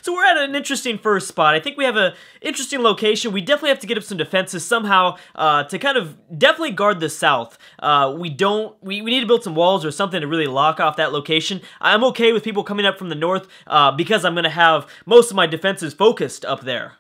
So we're at an interesting first spot. I think we have an interesting location. We definitely have to get up some defenses somehow to kind of definitely guard the south. We need to build some walls or something to really lock off that location. I'm okay with people coming up from the north because I'm going to have most of my defenses focused up there.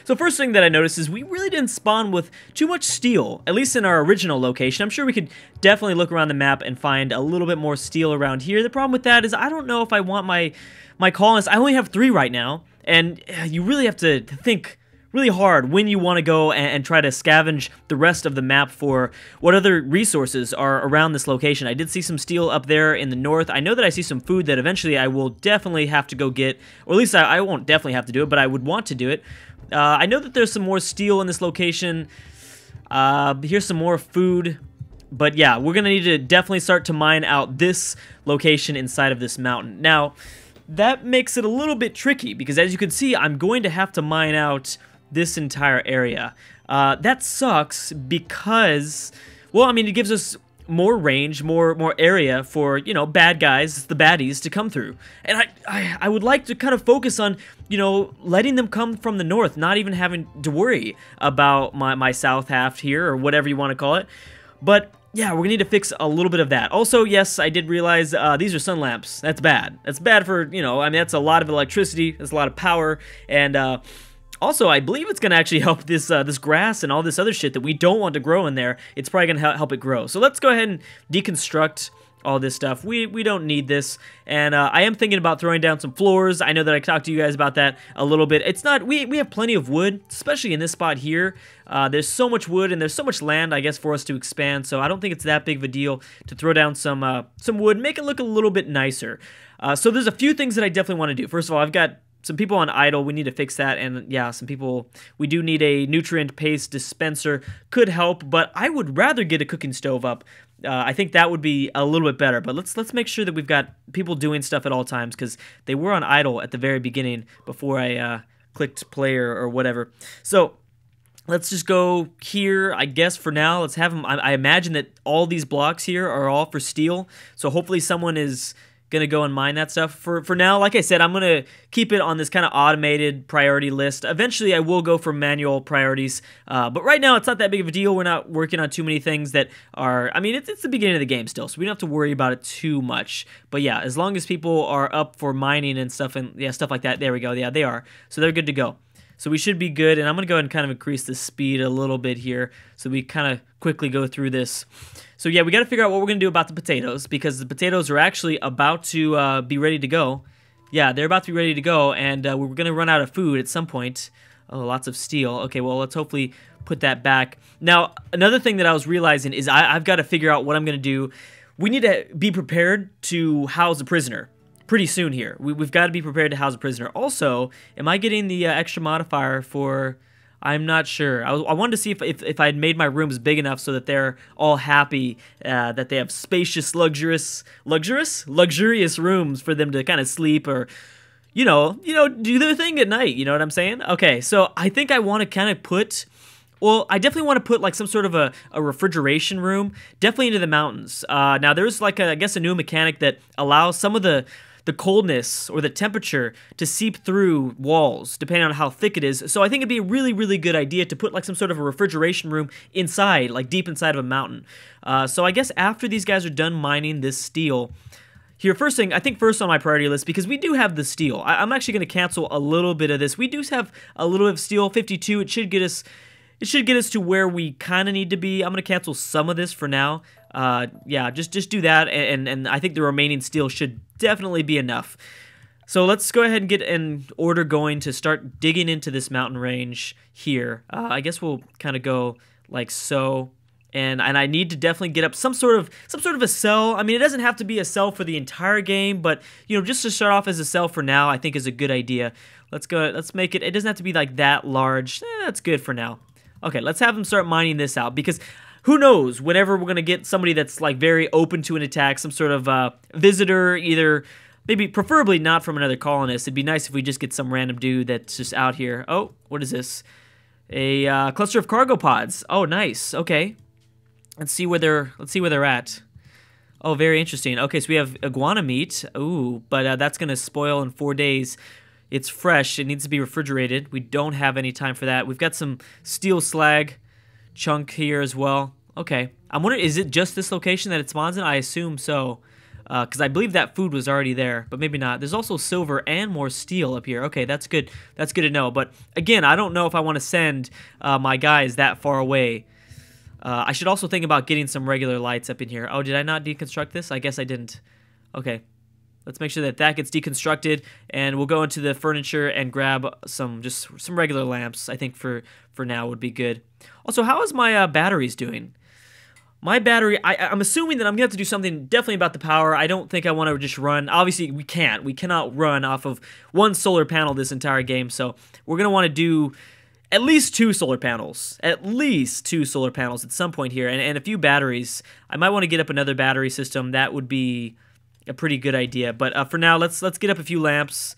So first thing that I noticed is we really didn't spawn with too much steel, at least in our original location. I'm sure we could definitely look around the map and find a little bit more steel around here. The problem with that is I don't know if I want my colonists. I only have 3 right now, and you really have to think really hard when you want to go and try to scavenge the rest of the map for what other resources are around this location. I did see some steel up there in the north. I know that I see some food that eventually I will definitely have to go get, or at least I won't definitely have to do it, but I would want to do it. I know that there's some more steel in this location. Here's some more food. But yeah, we're going to need to definitely start to mine out this location inside of this mountain. Now, that makes it a little bit tricky because as you can see, I'm going to have to mine out this entire area. That sucks because, well, I mean, it gives us more range, more area for, you know, bad guys, the baddies, to come through. And I would like to kind of focus on, you know, letting them come from the north, not even having to worry about my south half here, or whatever you want to call it. But yeah, we're gonna need to fix a little bit of that. Also, yes, I did realize these are sun lamps. That's bad. That's bad for, you know, I mean, that's a lot of electricity, that's a lot of power, and also, I believe it's going to actually help this this grass and all this other shit that we don't want to grow in there. It's probably going to help it grow. So let's go ahead and deconstruct all this stuff. We don't need this. And I am thinking about throwing down some floors. I know that I talked to you guys about that a little bit. It's not, we have plenty of wood, especially in this spot here. There's so much wood and there's so much land, I guess, for us to expand. So I don't think it's that big of a deal to throw down some wood, make it look a little bit nicer. So there's a few things that I definitely want to do. First of all, I've got some people on idle. We need to fix that, and yeah, some people, we do need a nutrient paste dispenser. Could help, but I would rather get a cooking stove up. I think that would be a little bit better, but let's make sure that we've got people doing stuff at all times, because they were on idle at the very beginning before I clicked play or whatever. So let's just go here, I guess, for now. Let's have them. I imagine that all these blocks here are all for steel, so hopefully someone is gonna go and mine that stuff. For now, like I said, I'm gonna keep it on this kind of automated priority list. Eventually I will go for manual priorities, but right now it's not that big of a deal. We're not working on too many things that are, I mean, it's the beginning of the game still, so we don't have to worry about it too much. But yeah, as long as people are up for mining and stuff, and yeah, stuff like that, there we go. Yeah, they are, so they're good to go. So we should be good, and I'm going to go ahead and kind of increase the speed a little bit here so we kind of quickly go through this. So yeah, we got to figure out what we're going to do about the potatoes, because the potatoes are actually about to be ready to go. Yeah, they're about to be ready to go, and we're going to run out of food at some point. Oh, lots of steel. Okay, well, let's hopefully put that back. Now, another thing that I was realizing is I've got to figure out what I'm going to do. We need to be prepared to house a prisoner pretty soon here. We've got to be prepared to house a prisoner. Also, am I getting the extra modifier for... I'm not sure. I wanted to see if I had made my rooms big enough so that they're all happy, that they have spacious, luxurious rooms for them to kind of sleep or, you know, do their thing at night. You know what I'm saying? Okay, so I think I want to kind of put... Well, I definitely want to put like some sort of a refrigeration room, definitely into the mountains. Now, there's like, I guess, a new mechanic that allows some of the coldness or the temperature to seep through walls, depending on how thick it is. So I think it'd be a really, really good idea to put like some sort of a refrigeration room inside, like deep inside of a mountain. So I guess after these guys are done mining this steel, here, first thing, I think first on my priority list, because we do have the steel. I'm actually going to cancel a little bit of this. We do have a little bit of steel, 52. It should get us to where we kind of need to be. I'm going to cancel some of this for now. Yeah, just do that, and I think the remaining steel should definitely be enough. So let's go ahead and get an order going to start digging into this mountain range here. I guess we'll kind of go like so, and I need to definitely get up some sort of a cell. I mean, it doesn't have to be a cell for the entire game, but you know, just to start off as a cell for now, I think is a good idea. Let's make it. It doesn't have to be like that large. That's good for now. Okay, let's have them start mining this out, because who knows, whenever we're going to get somebody that's like very open to an attack, some sort of visitor, either, maybe preferably not from another colonist. It'd be nice if we just get some random dude that's just out here. Oh, what is this? A cluster of cargo pods. Oh, nice. Okay. Let's see where they're at. Oh, very interesting. Okay, so we have iguana meat. Ooh, but that's going to spoil in 4 days. It's fresh. It needs to be refrigerated. We don't have any time for that. We've got some steel slag chunk here as well. Okay. I'm wondering, is it just this location that it spawns in? I assume so. Because I believe that food was already there, but maybe not. There's also silver and more steel up here. Okay, that's good. That's good to know. But again, I don't know if I want to send my guys that far away. I should also think about getting some regular lights up in here. Oh, did I not deconstruct this? I guess I didn't. Okay. Let's make sure that that gets deconstructed, and we'll go into the furniture and grab some regular lamps. I think for now would be good. Also, how is my batteries doing? My battery, I'm assuming that I'm going to have to do something definitely about the power. I don't think I want to just run. Obviously, we can't. We cannot run off of one solar panel this entire game, so we're going to want to do at least 2 solar panels. At least 2 solar panels at some point here, and a few batteries. I might want to get up another battery system. That would be a pretty good idea. But for now, let's get up a few lamps.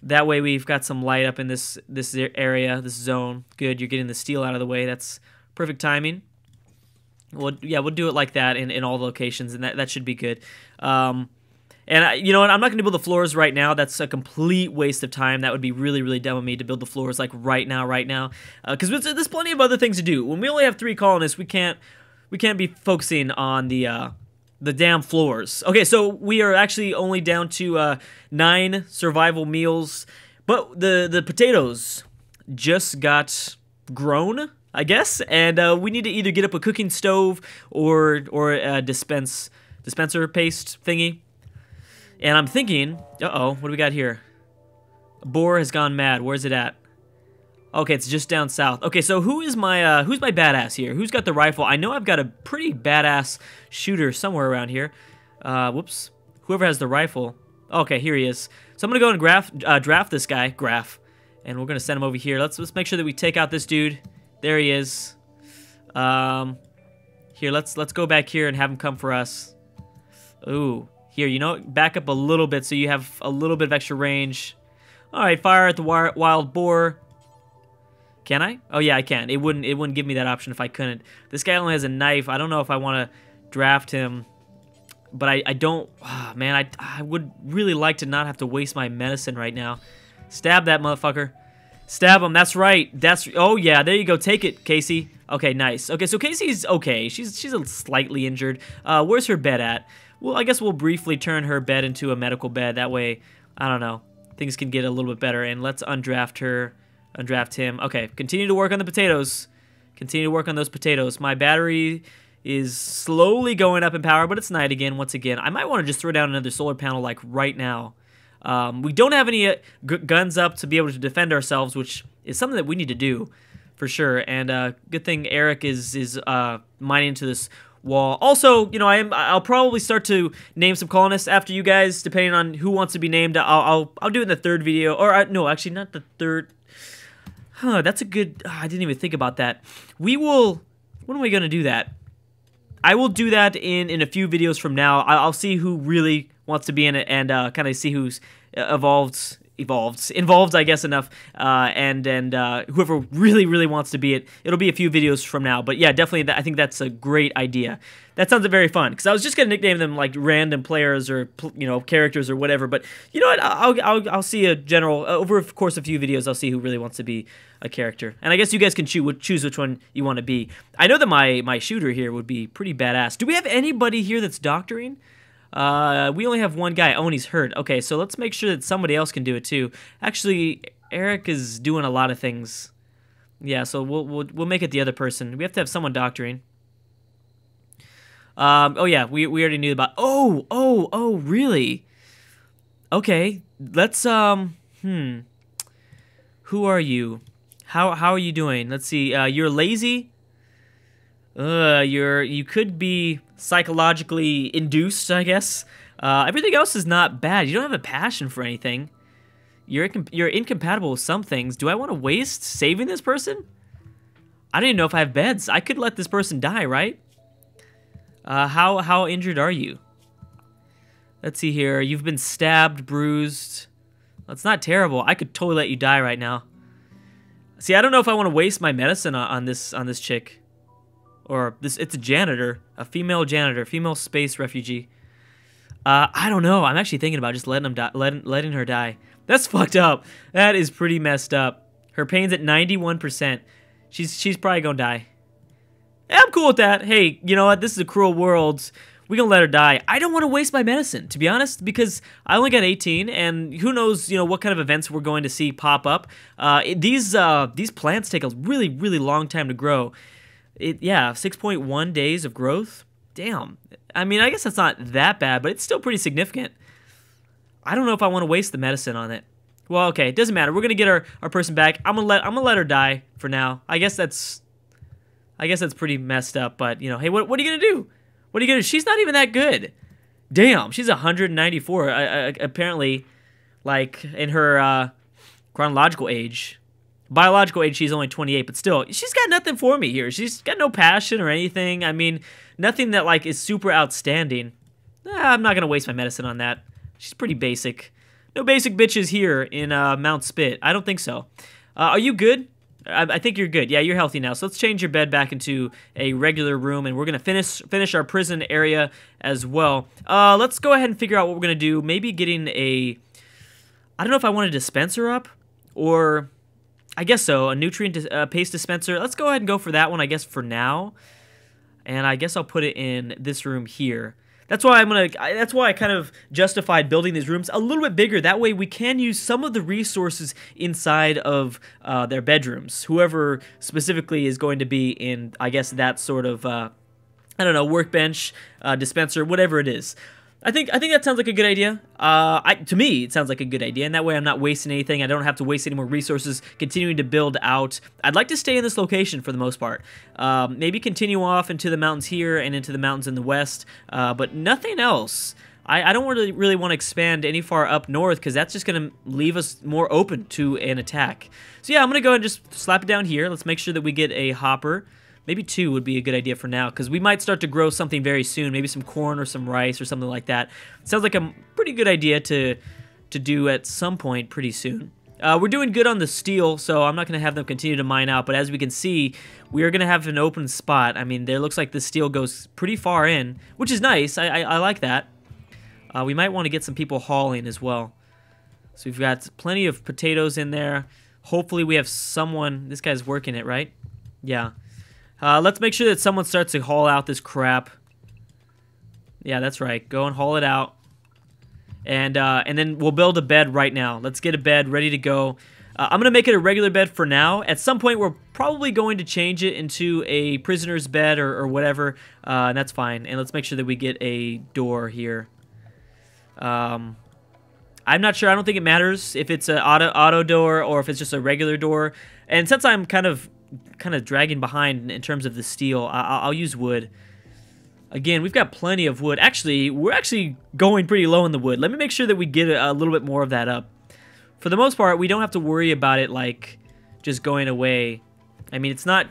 That way we've got some light up in this area, this zone. Good, you're getting the steel out of the way. That's perfect timing. Well, yeah, we'll do it like that in all the locations, and that should be good. And you know what? I'm not going to build the floors right now. That's a complete waste of time. That would be really, really dumb of me to build the floors like right now. Because there's plenty of other things to do. When we only have 3 colonists, we can't be focusing on the damn floors. Okay, so we are actually only down to 9 survival meals, but the potatoes just got grown, I guess, and we need to either get up a cooking stove or a dispenser paste thingy. And I'm thinking, uh-oh, what do we got here? A boar has gone mad. Where's it at? Okay, it's just down south. Okay, so who's my badass here? Who's got the rifle? I know I've got a pretty badass shooter somewhere around here. Whoops. Whoever has the rifle. Okay, here he is. So I'm gonna go and draft this guy, and we're gonna send him over here. Let's make sure that we take out this dude. There he is. Here, let's go back here and have him come for us. Ooh, here, you know, back up a little bit so you have a little bit of extra range. All right, fire at the wild boar. Can I? Oh yeah, I can. It wouldn't give me that option if I couldn't. This guy only has a knife. I don't know if I want to draft him, but I don't. Oh, man, I would really like to not have to waste my medicine right now. Stab that motherfucker. Stab him. That's right. Oh yeah, there you go. Take it, Casey. Okay, nice. Okay, so Casey's okay. She's a slightly injured. Where's her bed at? Well, I guess we'll briefly turn her bed into a medical bed. That way, I don't know, things can get a little bit better. And let's undraft her. Undraft him. Okay, continue to work on the potatoes. Continue to work on those potatoes. My battery is slowly going up in power, but it's night again, once again. I might want to just throw down another solar panel, like, right now. We don't have any guns up to be able to defend ourselves, which is something that we need to do, for sure. And good thing Eric is mining into this wall. Also, you know, I'll probably start to name some colonists after you guys, depending on who wants to be named. I'll do it in the 3rd video, or no, actually not the 3rd. Huh, that's a good... I didn't even think about that. We will... When are we going to do that? I will do that in a few videos from now. I'll see who really wants to be in it and kind of see who's involved, I guess, enough. And whoever really wants to be it, it'll be a few videos from now. But yeah, definitely, I think that's a great idea. That sounds very fun, because I was just going to nickname them like random players or, you know, characters or whatever. But you know what? I'll see a general, over the course of a few videos, I'll see who really wants to be a character. And I guess you guys can choose which one you want to be. I know that my shooter here would be pretty badass. Do we have anybody here that's doctoring? We only have one guy. Oh, and he's hurt. Okay, so let's make sure that somebody else can do it too. Actually, Eric is doing a lot of things. Yeah, so we'll make it the other person. We have to have someone doctoring. Oh yeah, we already knew about. Oh, really? Okay, let's Who are you? How are you doing? Let's see. You're lazy. You could be psychologically induced, I guess. Everything else is not bad. You don't have a passion for anything. You're incompatible with some things. Do I want to waste saving this person? I don't even know if I have beds. I could let this person die, right? How injured are you? Let's see here. You've been stabbed, bruised. That's not terrible. I could totally let you die right now. See, I don't know if I want to waste my medicine on this chick. Or this, it's a janitor, a female janitor, female space refugee. I don't know. I'm actually thinking about just letting her die. That's fucked up. That is pretty messed up. Her pain's at 91%. She's probably gonna die. Yeah, I'm cool with that. Hey, you know what? This is a cruel world. We gonna let her die. I don't want to waste my medicine, to be honest, because I only got 18, and who knows, you know, what kind of events we're going to see pop up. These plants take a really, really long time to grow. Yeah, 6.1 days of growth. Damn. I mean, I guess that's not that bad, but it's still pretty significant. I don't know if I want to waste the medicine on it. Well, okay, it doesn't matter. We're gonna get our person back. I'm gonna let her die for now. I guess that's pretty messed up. But you know, hey, what are you gonna do? What are you gonna do? She's not even that good. Damn, she's 194. Apparently, like in her chronological age. Biological age, she's only 28, but still, she's got nothing for me here. She's got no passion or anything. I mean, nothing that like is super outstanding. I'm not gonna waste my medicine on that. She's pretty basic. No basic bitches here in Mount Spit. I don't think so. Are you good? I think you're good. Yeah, you're healthy now. So let's change your bed back into a regular room, and we're gonna finish our prison area as well. Let's go ahead and figure out what we're gonna do. Maybe getting a, I don't know if I want a dispenser up, or I guess so, a nutrient paste dispenser. Let's go ahead and go for that one, I guess, for now. And I guess I'll put it in this room here. That's why that's why I kind of justified building these rooms a little bit bigger. That way we can use some of the resources inside of their bedrooms. Whoever specifically is going to be in, I guess, that sort of, I don't know, workbench, dispenser, whatever it is. I think that sounds like a good idea. To me, it sounds like a good idea, and that way I'm not wasting anything. I don't have to waste any more resources continuing to build out. I'd like to stay in this location for the most part. Maybe continue off into the mountains here and into the mountains in the west, but nothing else. I don't really want to expand any far up north because that's just going to leave us more open to an attack. So yeah, I'm going to go ahead and just slap it down here. Let's make sure that we get a hopper. Maybe 2 would be a good idea for now, because we might start to grow something very soon. Maybe some corn or some rice or something like that. Sounds like a pretty good idea to do at some point pretty soon. We're doing good on the steel, so I'm not going to have them continue to mine out. But as we can see, we are going to have an open spot. I mean, there looks like the steel goes pretty far in, which is nice. I like that. We might want to get some people hauling as well. So we've got plenty of potatoes in there. Hopefully we have someone. This guy's working it, right? Yeah. Let's make sure that someone starts to haul out this crap. Yeah, that's right. Go and haul it out. And then we'll build a bed right now. Let's get a bed ready to go. I'm going to make it a regular bed for now. At some point, we're probably going to change it into a prisoner's bed or whatever. And that's fine. And let's make sure that we get a door here. I'm not sure. I don't think it matters if it's an auto door or if it's just a regular door. And since I'm kind of dragging behind in terms of the steel, I'll use wood. Again, we've got plenty of wood. Actually, we're actually going pretty low in the wood. Let me make sure that we get a little bit more of that up. For the most part, we don't have to worry about it like just going away. I mean, it's not,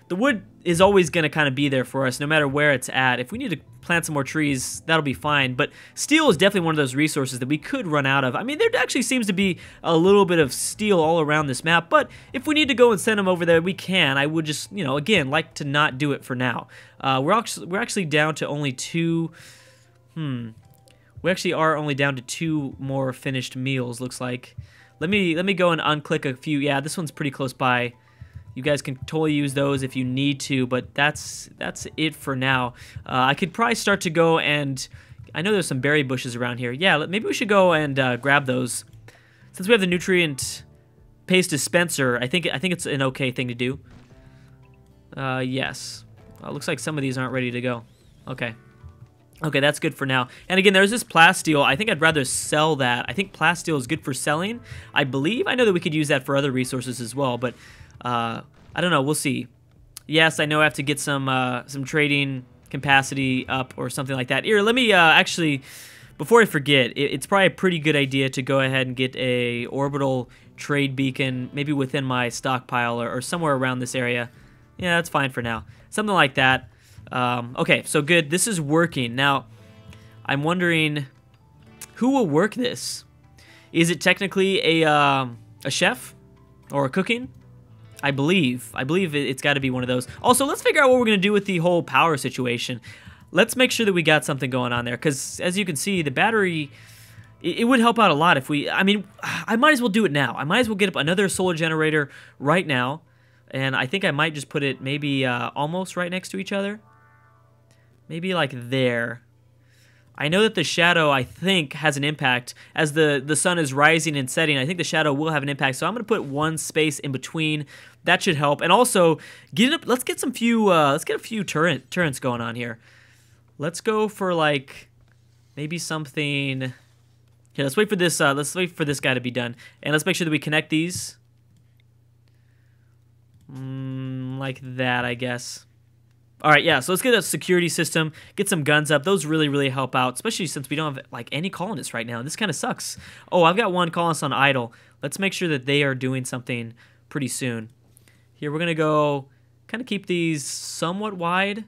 the wood is always going to kind of be there for us no matter where it's at. If we need to plant some more trees, that'll be fine. But steel is definitely one of those resources that we could run out of. I mean, there actually seems to be a little bit of steel all around this map, but if we need to go and send them over there, we can. I would just, you know, again, like to not do it for now. We're actually down to only 2. We actually are only down to 2 more finished meals, looks like. Let me go and unclick a few. Yeah, this one's pretty close by. You guys can totally use those if you need to, but that's it for now. I could probably start to go and, I know there's some berry bushes around here. Yeah, maybe we should go and grab those. Since we have the nutrient paste dispenser, I think it's an okay thing to do. Yes. Looks like some of these aren't ready to go. Okay. Okay, that's good for now. And again, there's this plasteel. I think I'd rather sell that. I think plasteel is good for selling. I believe. I know that we could use that for other resources as well, but I don't know. We'll see. Yes, I know I have to get some trading capacity up or something like that. Here, let me actually, before I forget, it's probably a pretty good idea to go ahead and get a orbital trade beacon, maybe within my stockpile or somewhere around this area. Yeah, that's fine for now. Something like that. Okay, so good. This is working. Now, I'm wondering who will work this. Is it technically a chef or a cooking? I believe it's got to be one of those. Also, let's figure out what we're going to do with the whole power situation. Let's make sure that we got something going on there, because as you can see, the battery, it would help out a lot if we, I mean, I might as well do it now. I might as well get up another solar generator right now, and I think I might just put it maybe almost right next to each other. Maybe like there. I know that the shadow, I think, has an impact. As the sun is rising and setting, I think the shadow will have an impact. So I'm going to put one space in between. That should help. And also, let's get a few turrets going on here. Let's go for like maybe something. Here, let's wait for this. Let's wait for this guy to be done, and let's make sure that we connect these like that, I guess. All right, yeah. So let's get a security system, get some guns up. Those really help out, especially since we don't have like any colonists right now. This kind of sucks. Oh, I've got one colonist on idle. Let's make sure that they are doing something pretty soon. Here, we're gonna go kind of keep these somewhat wide.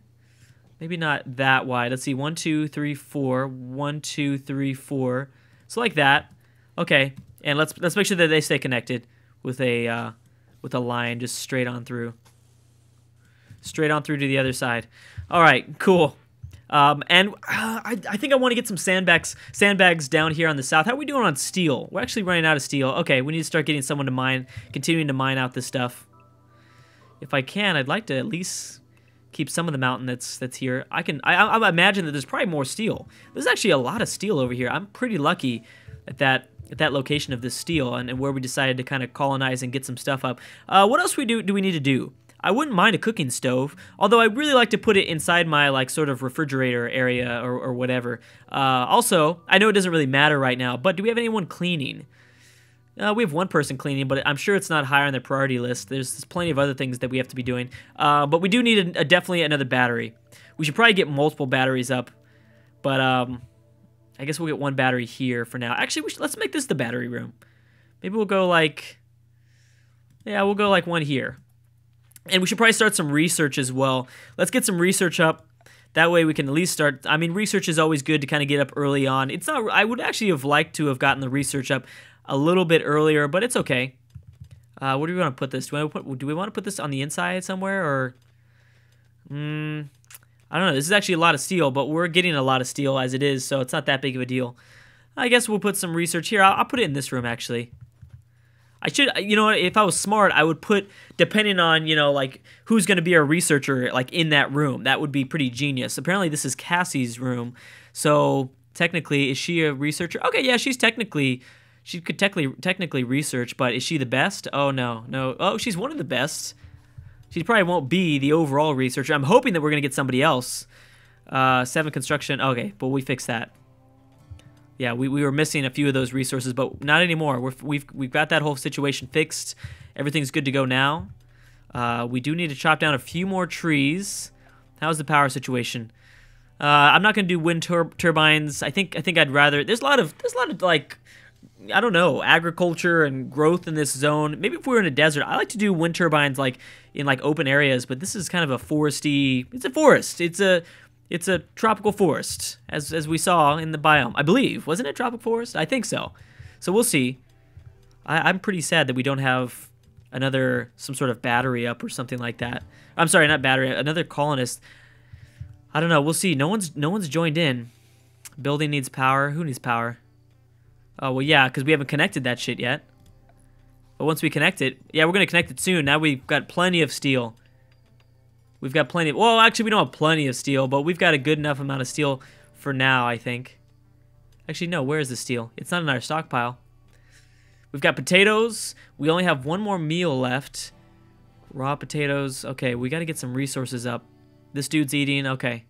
Maybe not that wide. Let's see, 1, 2, 3, 4. 1, 2, 3, 4. So like that. Okay, and let's make sure that they stay connected with a line just straight on through. Straight on through to the other side. All right, cool. And I think I want to get some sandbags down here on the south. How are we doing on steel? We're actually running out of steel. Okay, we need to start getting someone to mine, continuing to mine out this stuff. If I can, I'd like to at least keep some of the mountain that's here. I imagine that there's probably more steel. There's actually a lot of steel over here. I'm pretty lucky at that location of this steel and where we decided to kind of colonize and get some stuff up. What else do we need to do? I wouldn't mind a cooking stove, although I really like to put it inside my like sort of refrigerator area or whatever. Also, I know it doesn't really matter right now, but do we have anyone cleaning? We have one person cleaning, but I'm sure it's not higher on the priority list. There's plenty of other things that we have to be doing. But we do need definitely another battery. We should probably get multiple batteries up. But I guess we'll get one battery here for now. Actually, let's make this the battery room. Maybe we'll go like... Yeah, we'll go like one here. And we should probably start some research as well. Let's get some research up. That way we can at least start... I mean, research is always good to kind of get up early on. It's not... I would actually have liked to have gotten the research up a little bit earlier, but it's okay. Where do we want to put this? Do we want to put this on the inside somewhere, or... I don't know. This is actually a lot of steel, but we're getting a lot of steel as it is, so it's not that big of a deal. I guess we'll put some research here. I'll put it in this room, actually. I should, you know, if I was smart, I would put, depending on, you know, like, who's going to be a researcher, like, in that room. That would be pretty genius. Apparently, this is Cassie's room, so technically, is she a researcher? Okay, yeah, she could technically research, but is she the best? Oh, no. Oh, she's one of the best. She probably won't be the overall researcher. I'm hoping that we're going to get somebody else. 7 construction. Okay, but we fixed that. Yeah, we were missing a few of those resources, but not anymore. We've got that whole situation fixed. Everything's good to go now. We do need to chop down a few more trees. How's the power situation? I'm not going to do wind turbines. I think I'd rather... There's a lot of like... I don't know, agriculture and growth in this zone. Maybe if we were in a desert, I like to do wind turbines like in like open areas, but this is kind of a foresty. It's a forest. It's a tropical forest, as we saw in the biome. I believe, wasn't it tropical forest? I think so. So we'll see. I'm pretty sad that we don't have some sort of battery up or something like that. I'm sorry, not battery. Another colonist. I don't know. We'll see. No one's joined in. Building needs power. Who needs power? Oh, well, yeah, because we haven't connected that shit yet. But once we connect it... Yeah, we're going to connect it soon. Now we've got plenty of steel. We've got plenty of... Well, actually, we don't have plenty of steel, but we've got a good enough amount of steel for now, I think. Actually, no, where is the steel? It's not in our stockpile. We've got potatoes. We only have one more meal left. Raw potatoes. Okay, we got to get some resources up. This dude's eating. Okay.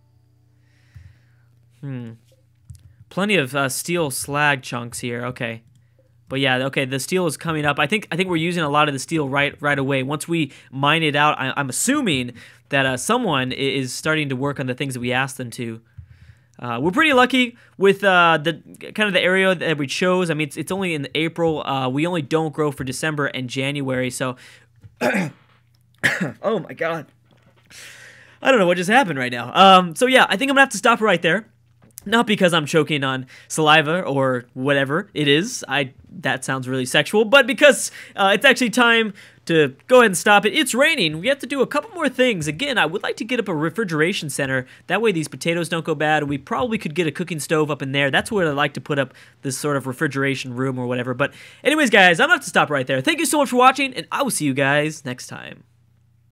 Plenty of steel slag chunks here. Okay. But yeah, okay, the steel is coming up. I think we're using a lot of the steel right away. Once we mine it out, I'm assuming that someone is starting to work on the things that we asked them to. We're pretty lucky with the kind of the area that we chose. I mean, it's only in April. We only don't grow for December and January, so... Oh my god. I don't know what just happened right now. So yeah, I think I'm gonna have to stop right there. Not because I'm choking on saliva or whatever it is. That sounds really sexual. But because it's actually time to go ahead and stop it. It's raining. We have to do a couple more things. Again, I would like to get up a refrigeration center. That way these potatoes don't go bad. We probably could get a cooking stove up in there. That's where I'd like to put up this sort of refrigeration room or whatever. But anyways, guys, I'm going to have to stop right there. Thank you so much for watching, and I will see you guys next time.